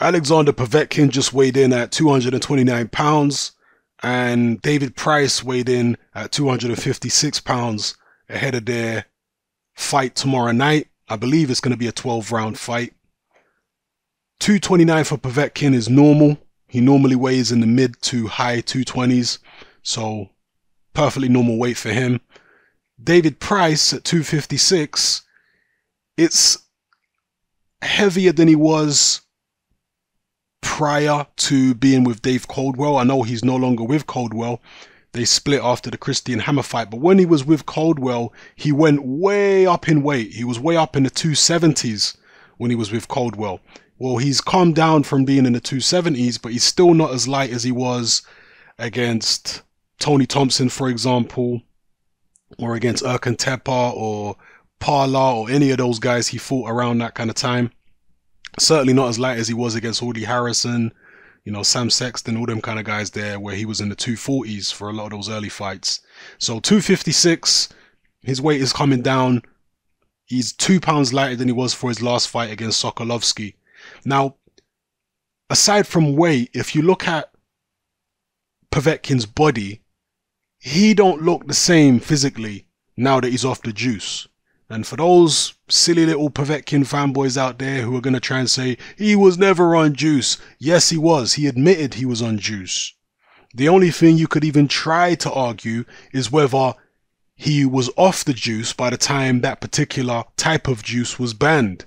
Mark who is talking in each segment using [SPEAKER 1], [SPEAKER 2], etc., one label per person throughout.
[SPEAKER 1] Alexander Povetkin just weighed in at 229 pounds, and David Price weighed in at 256 pounds ahead of their fight tomorrow night. I believe it's going to be a 12-round fight. 229 for Povetkin is normal. He normally weighs in the mid to high 220s, so perfectly normal weight for him. David Price at 256, it's heavier than he was prior to being with Dave Coldwell. I know he's no longer with Coldwell. They split after the Christian Hammer fight. But when he was with Coldwell, he went way up in weight. He was way up in the 270s when he was with Coldwell. Well, he's calmed down from being in the 270s, but he's still not as light as he was against Tony Thompson, for example, or against Erkan Tepa or Parla or any of those guys he fought around that kind of time. Certainly not as light as he was against Audie Harrison, you know, Sam Sexton, all them kind of guys there, where he was in the 240s for a lot of those early fights. So 256, his weight is coming down. He's 2 pounds lighter than he was for his last fight against Sokolovsky. Now, aside from weight, if you look at Povetkin's body, he don't look the same physically now that he's off the juice. And for those silly little Povetkin fanboys out there who are going to try and say, he was never on juice. Yes, he was. He admitted he was on juice. The only thing you could even try to argue is whether he was off the juice by the time that particular type of juice was banned.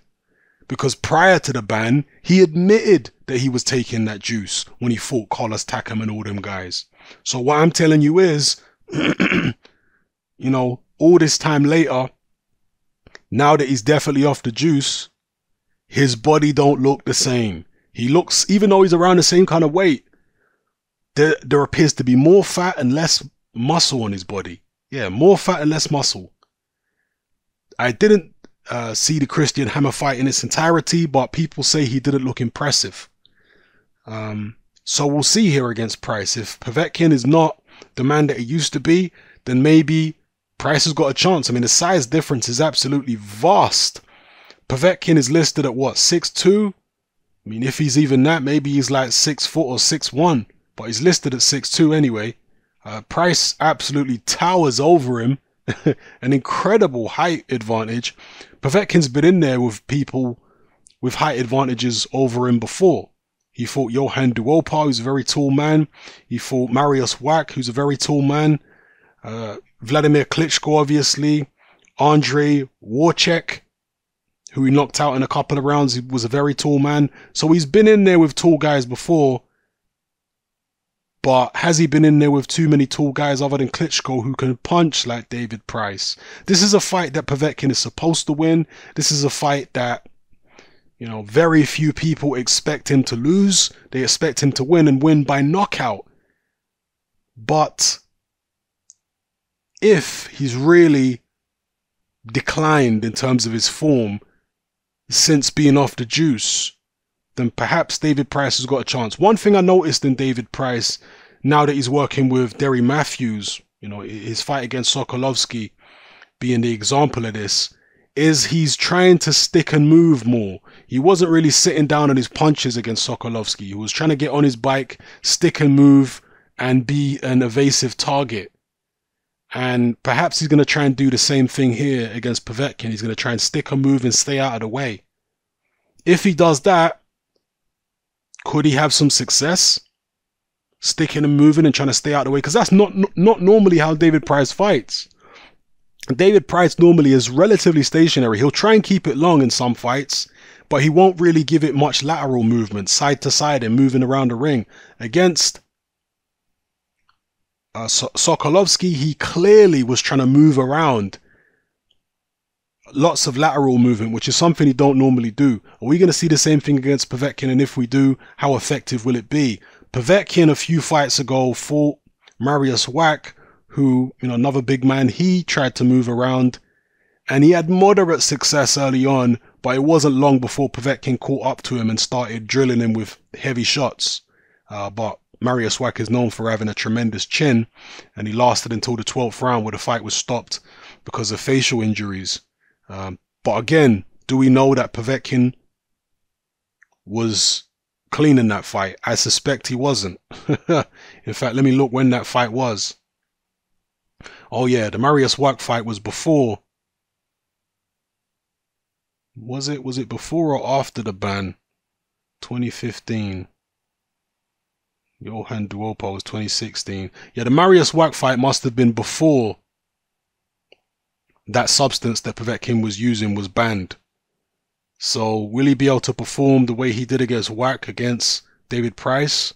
[SPEAKER 1] Because prior to the ban, he admitted that he was taking that juice when he fought Carlos Takam and all them guys. So what I'm telling you is, you know, all this time later, now that he's definitely off the juice, his body don't look the same. He looks, even though he's around the same kind of weight, there appears to be more fat and less muscle on his body. Yeah, more fat and less muscle. I didn't see the Christian Hammer fight in its entirety, but people say he didn't look impressive. So we'll see here against Price. If Povetkin is not the man that he used to be, then maybe Price has got a chance. I mean, the size difference is absolutely vast. Povetkin is listed at what, 6'2"? I mean, if he's even that, maybe he's like 6 foot or 6'1", but he's listed at 6'2" anyway. Price absolutely towers over him. An incredible height advantage. Povetkin's been in there with people with height advantages over him before. He fought Johan Duopa, who's a very tall man. He fought Mariusz Wach, who's a very tall man. Vladimir Klitschko, obviously. Andrei Warchek, who he knocked out in a couple of rounds. He was a very tall man. So he's been in there with tall guys before. But has he been in there with too many tall guys other than Klitschko who can punch like David Price? This is a fight that Povetkin is supposed to win. This is a fight that, you know, very few people expect him to lose. They expect him to win and win by knockout. But if he's really declined in terms of his form since being off the juice, then perhaps David Price has got a chance. One thing I noticed in David Price, now that he's working with Derry Matthews, you know, his fight against Sokolovsky being the example of this, is he's trying to stick and move more. He wasn't really sitting down on his punches against Sokolovsky. He was trying to get on his bike, stick and move, and be an evasive target. And perhaps he's going to try and do the same thing here against Povetkin. He's going to try and stick and move and stay out of the way. If he does that, could he have some success? Sticking and moving and trying to stay out of the way? Because that's not normally how David Price fights. David Price normally is relatively stationary. He'll try and keep it long in some fights, but he won't really give it much lateral movement, side to side and moving around the ring. Against Sokolovsky, he clearly was trying to move around. Lots of lateral movement, which is something he don't normally do. Are we going to see the same thing against Povetkin? And if we do, how effective will it be? Povetkin a few fights ago fought Mariusz Wach, who, you know, another big man. He tried to move around and he had moderate success early on, but it wasn't long before Povetkin caught up to him and started drilling him with heavy shots. But Mariusz Wach is known for having a tremendous chin, and he lasted until the 12th round where the fight was stopped because of facial injuries. But again, do we know that Povetkin was clean in that fight. I suspect he wasn't. In fact, let me look when that fight was. Oh yeah, the Marius Wack fight was before. Was it before or after the ban? 2015. Johan Duopo was 2016. Yeah, the Marius Wack fight must have been before that substance that Povetkin was using was banned. So will he be able to perform the way he did against Wack against David Price?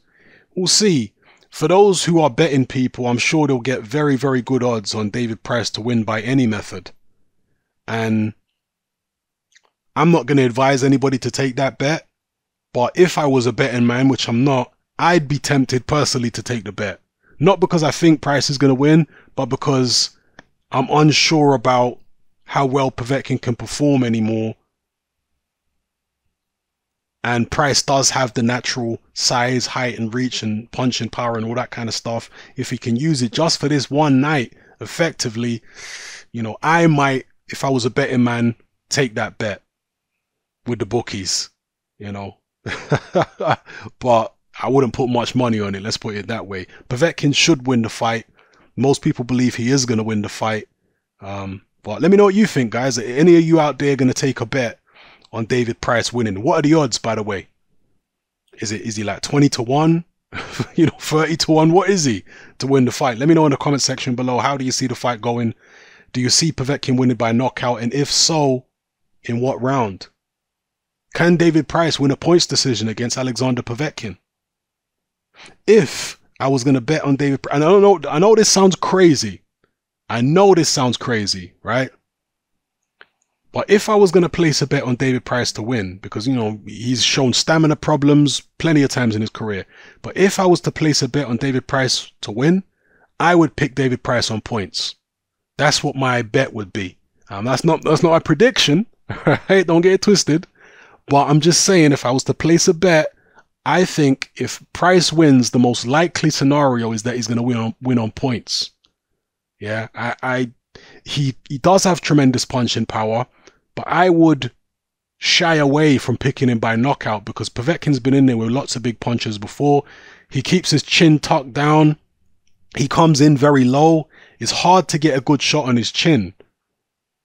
[SPEAKER 1] We'll see. For those who are betting people, I'm sure they'll get very, very good odds on David Price to win by any method. And I'm not going to advise anybody to take that bet. But if I was a betting man, which I'm not, I'd be tempted personally to take the bet. Not because I think Price is going to win, but because I'm unsure about how well Povetkin can perform anymore. And Price does have the natural size, height and reach and punching power and all that kind of stuff. If he can use it just for this one night effectively, you know, I might, if I was a betting man, take that bet with the bookies, you know. But I wouldn't put much money on it, let's put it that way. Povetkin should win the fight. Most people believe he is going to win the fight. But let me know what you think, guys. Are any of you out there going to take a bet on David Price winning? What are the odds, by the way? Is he like 20 to 1? You know, 30 to 1? What is he to win the fight? Let me know in the comment section below. How do you see the fight going? Do you see Povetkin winning by knockout? And if so, in what round? Can David Price win a points decision against Alexander Povetkin? If I was going to bet on David Price, and I know this sounds crazy. I know this sounds crazy, right? But if I was going to place a bet on David Price to win, because, you know, he's shown stamina problems plenty of times in his career. But if I was to place a bet on David Price to win, I would pick David Price on points. That's what my bet would be. That's not my prediction, right? Don't get it twisted. But I'm just saying, if I was to place a bet, I think if Price wins, the most likely scenario is that he's going to win on points. Yeah, he does have tremendous punching power, but I would shy away from picking him by knockout because Povetkin's been in there with lots of big punches before. He keeps his chin tucked down. He comes in very low. It's hard to get a good shot on his chin.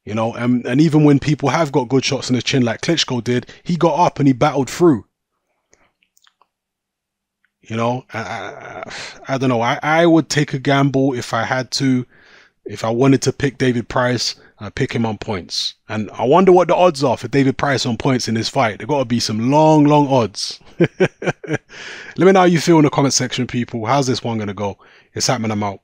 [SPEAKER 1] You know, and even when people have got good shots on his chin like Klitschko did, he got up and he battled through. You know, I don't know. I would take a gamble if I had to. If I wanted to pick David Price, I'd pick him on points. And I wonder what the odds are for David Price on points in this fight. There got to be some long, long odds. Let me know how you feel in the comment section, people. How's this one going to go? It's happening. I'm out.